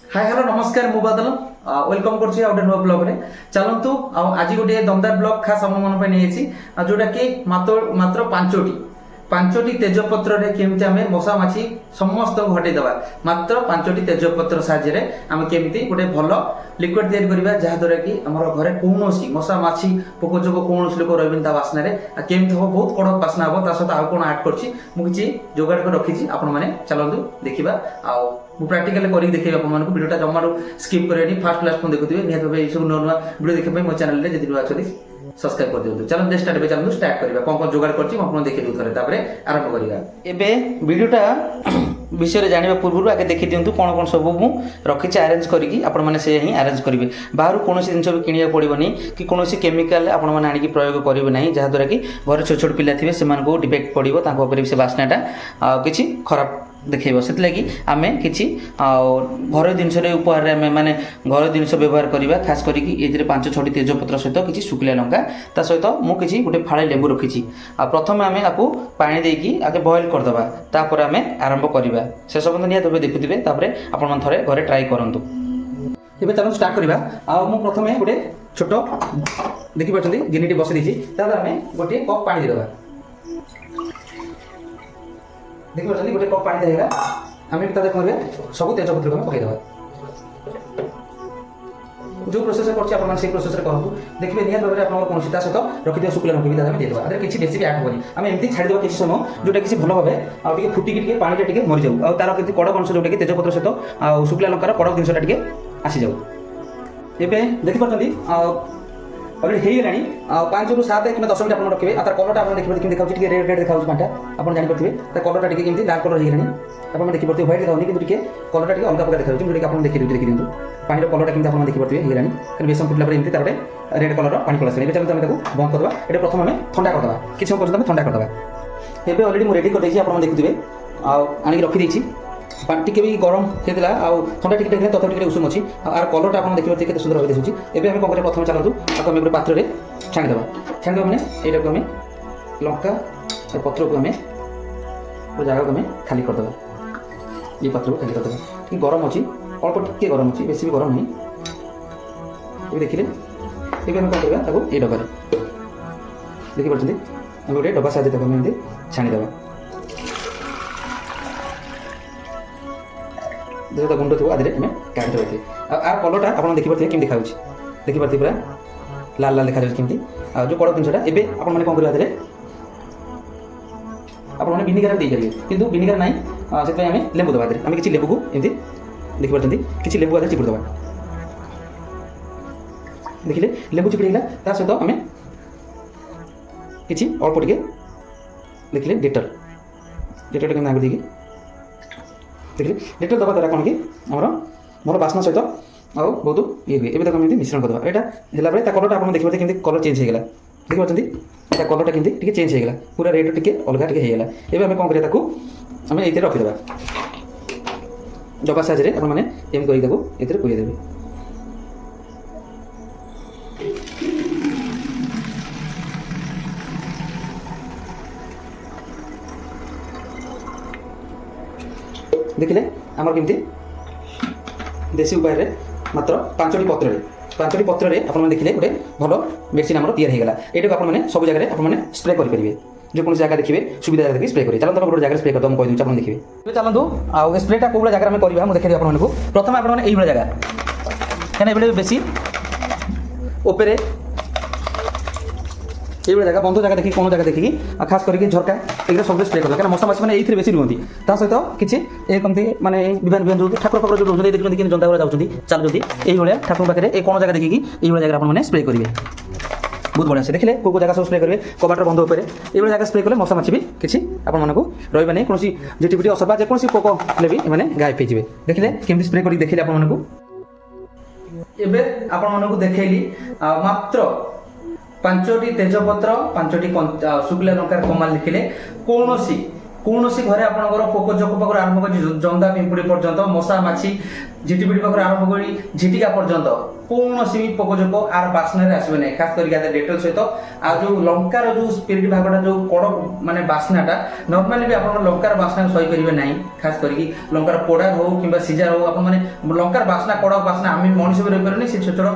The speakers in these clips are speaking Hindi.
हाय हेलो नमस्कार मु बादल वेलकम करछि आउट नुआ ब्लॉग रे चलंतु आज गोटे दमदार ब्लॉग खास हम मन पे नेछि जोटा कि मात्र पांचटी तेजपत्र रे केमति आमे मशा माछी समस्त हटै दबा मात्र पांचटी तेजपत्र साहाय्य रे आमे केमति गोटे भलो लिक्विड तैयार करिबा जहा द्वारा कि हमर घरे कोनोसी मशा माछी पोकोजोको कोनोसी लोक रहबिन ता वासना रे केमति हो बहुत कड़क वासना हो ता सहित आ कोन ऐड करछि मु किछि जोगाड़ कर रखिछि आपण माने चलंतु देखिबा आ मु प्रैक्टिकली करी देखिबा आपण मानकु वीडियोटा जम्मारो स्किप करेनी फास्ट क्लास को देखुथिबे निहात भाबे ए सब नोनुआ वीडियो देखिबा मो चैनल रे जति नुआ अछि सब्सक्राइब कर दियौ चलो दे स्टार्ट बे चलो स्टार्ट करिबा कोन जोगाड़ करछि आपण देखि दिउ थरे तापरे आरंभ करिबा एबे वीडियोटा विषय रे जानिबा पूर्व आगे देखि दियंतु कोन कोन सब मु रखिछि अरेंज करिकि आपण माने से ही अरेंज करिवे बाहर कोनोसी जिंस भी किनिया पड़िबनी कि कोनोसी केमिकल आपण माने आनी कि प्रयोग करिवे नाही जहा द्वारा कि घर छोट छोट पिला थिबे सेमान को डिफेक्ट पड़िबो ताको ऊपर से वासनाटा किछि खराब देखैबो सेत लागि आमे किछि घर जिंस रे उपहार रे आमे माने घर जिंस व्यवहार करिबा खास करी कि एजरे 5-6 तेजपत्र सहित किछि सुखिला लंका ता सहित मु किछि गुटे फाळे लेंबू रखिछि आ प्रथमे आमे आकु पानी देकी आगे बॉईल कर दबा तापर आमे आरंभ करिबा से सब निया तबे देखुथिबे तापर आपण मन थरे घरे ट्राई करंतु एबे चलो स्टार्ट करिबा आ मु प्रथमे गुटे छोटो देखि पाछंती गिनिटी बसे दिछि तापर आमे गोटे कप पानी दे दबा देखि पाछंती गोटे कप पानी देला आमे ता देखबे सब तेजपत्र को पकै दबा जो प्रोसेस करछि आपण मान से प्रोसेस रे कहू देखिबे निया तबरे आपण कोन सीता सहित रखि दियो सुकुला रखि भी दामे दे दबा अरे किछि बेसी भी ऐड होनी आमे एमती छाडी दबा किछि समय जोटा किछि भलो भाबे आ टिके फुटी के पानी रे टिके मरि जाऊ आ तार किछि कड़क अंश जोटा कि तेजपत्र सहित आ सुकुला लंकार कड़क दिनसटा टिके आसी जाऊ एबे देखि पाछंती ऑलरेडी हेई गेलानी 5 रु 7 कि 10 मिनिट आपण रखिबे आ तार कलरटा आपण देखिबे कि देखाउछि टिके रेड रेड देखाउछि पांटा आपण जानि परथिबे तार कलरटा टिके केमति लाल कलर हेई गेलानी आपण देखि परथिबे व्हाइट देखाउनी कि टिके कलरटा टिके अलगा प्रकार देखाउछि जोटा कि आपण देखि दियंतु पानी रो कलरटा केमति आपण देखि परथिबे हेई गेलानी कन बेसम फुटला पर एमति तारटे रेड कलर पानी कलर एबे चलते हम ताको बंद कर दबा एटा प्रथम हमें ठंडा कर दबा किछ हम पर्यंत ठंडा कर दबा एबे ऑलरेडी मु रेडी कर देछि आपण देखि दिबे आ आनी रखि देछि पानी टिके भी गरम हेतला आ ठंडा टिके टिके तथा टिके उषुम अछि आर कलरटा आपण देखि परथिबे केते सुंदर होय दिसुछि एबे हम कोन करे प्रथम चलंतु ताको हम एक पात्र रे छाणी दबा माने एटा को हमें लंका ए पत्र को हमें वो जगह को हमें खाली कर दबा ये पत्र को खाली कर दबा कि गरम अछि अल्प टिके गरम अछि बेसी भी गरम नहीं ये देखिले एबे हम कोन करबा ताको ए डबा रे देखि परछथि हम गोटे डबा साथे ताको हम छाणी दबा जो गुंड थो आदि में काट देते आर कलरटा आप देखि परथिबे केम देखाउछि देखि परथि पूरा लाल लाल देखा जाउछि केमति आ जो कड़क जिनसटा एबे आपण माने कोन करबा देले आपण माने विनेगर दे करिवे किंतु विनेगर नाही सेत हमें लेंबू दबा दे हमें किछि लेंबू को एमति देखि परथि किछि लेंबू आदि चिपुड़ दबा देखिले लेंबू चिपुड़ गेला ता सहित हमें किछि अल्प टिके देखिले डेटल के नाम देखि देखिले डेटल दबा द्वारा कोन कि हमर मोर बासना सहित आ बहुत ये हुए एबे तक हम मिश्रण कर दबा एटा हेला बरे ता कलरटा आपण देखि परथि केमति कलर चेंज हे गेला देखि परथि एटा कलरटा केमति टिके चेंज हे गेला पूरा रेड टिके अलगा टिके हे गेला एबे हम कोन करे ताकू हम एते रखि दबा डबा साइज रे आपण माने एम करि ताकू एते पुरै देबे देखिले हमर केमति देसी उपाय रे मात्र 5टी पत्र रे आपण देखिले गोटे भलो मेडिसिन हमर तैयार हे गेला एटा आपण माने सब जगह रे आपण माने स्प्रे करि परिबे जे कोन जगह देखिबे सुविधा जगह देखि स्प्रे करि चलन त गोटे जगह स्प्रे कर दम कहि दउ आपण देखिबे ए चलंतु आ स्प्रेटा कोबला जगह में करबा हम देखि आपण मानकु प्रथम आपण माने एई बला जगह कने एबे बेसी ओपेरे ये जगह बंध जगह देखिए कौन जगह देखिए खास करके झरका एक सब स्प्रे कर क्या मशा मासी मैंने ये बेसी रुहति ता सहित किसी कमती माने विभिन्न विभिन्न जो ठाकुर फाकुर जो रोज देखते कि जनता जाऊँगी चलुँगी ये ठाकुर पाखे ये कौन जगह देखिए ये जगह आपने स्प्रे करेंगे बहुत बढ़िया से देखिले को जगह सब स्प्रे करेंगे कबाटर बंध उपर ये जगह स्प्रे कले मशा माछी भी किसी आपको रही नहीं कौन झिटिपिटी असर जेकोसी पोक ले भी मैंने गायब हो देखिले केमती स्प्रे कर देखिले आपको एबे आपको देखली मात्र 5टी तेजपत्र 5टी सुखिला लंकार कमाल लिखिले कौनसी घरे आपनकर पोक जोक पाखर आरंभ कर जंदा पिंपुड़ी पर्यंत मशा माछी ଝିଟିପିଟି ପାଖରୁ ଆରମ୍ଭ କରି ଝିଟିକା ପର୍ଯ୍ୟନ୍ତ କୌଣସି ବି ପୋକଜୋକ ଆର ବାସ୍ନାରେ ଆସିବେ ନାହିଁ, ଖାସ କରିକି ଡେଟଲ ସହିତ। ଆଉ ଯୋଉ ଲଙ୍କାର ଯୋଉ ସ୍ପିରିଟ ଭାଗଟା ଯୋଉ କଡ଼କ ମାନେ ବାସ୍ନାଟା ନର୍ମାଲି ବି ଆପଣ ଲଙ୍କାର ବାସ୍ନା ସହିପାରିବେ ନାହିଁ, ଖାସ କରିକି ଲଙ୍କାର ପୋଡ଼ା ହଉ କିମ୍ବା ସିଝା ହଉ, ଆପଣ ମାନେ ଲଙ୍କାର ବାସ୍ନା କଡ଼କ ବାସ୍ନା ଆମେ ମଣିଷ ବି ରହିପାରିବନି, ସେ ଛୋଟ ଛୋଟ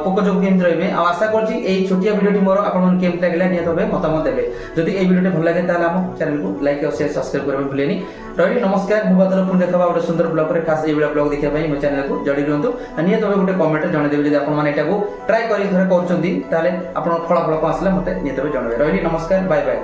ପୋକଜୋକ କେମିତି ରହିବେ। ଆଉ ଆଶା କରୁଛି ଏଇ ଛୋଟିଆ ଭିଡ଼ିଓଟି ମୋର ଆପଣଙ୍କୁ କେମିତି ଲାଗିଲା ନିହାତି ଭାବେ ମତାମତ ଦେବେ। ଯଦି এই ভিডিওটি ଭଲ ଲାଗେ ତାହେଲେ ଆମ ଚ୍ୟାନେଲକୁ ଲାଇକ୍ ଆଉ ସେୟାର ସବସ୍କ୍ରାଇବ କରିବାକୁ ଭୁଲେନି। ରହିଲି ନମସ୍କାର, ମୁଁ ବାଦଲ ପୁଣି ଦେଖାବା ଗୋଟେ ସୁନ୍ଦର ବ୍ଲଗରେ, ଖାସ ଏଇଭଳିଆ ବ୍ଲଗ ଦେଖିବା ପାଇଁ ମୋ ଚ୍ୟାନେଲକୁ ଜଡ଼ି ରୁହନ୍ତୁ। ନିହାତି ଭାବେ ଗୋଟେ କମେଣ୍ଟରେ ଜଣାଇଦେବେ ଯଦି ଆପଣମାନେ ଏଟାକୁ ଟ୍ରାଏ କରି ଥରେ କରୁଛନ୍ତି, ତାହେଲେ ଆପଣଙ୍କ ଫଳାଫଳ କ'ଣ ଆସିଲା ମୋତେ ନିହାତି ଭାବେ ଜଣାଇବେ। ରହିଲି ନମସ୍କାର, ବାଏ ବାଏ।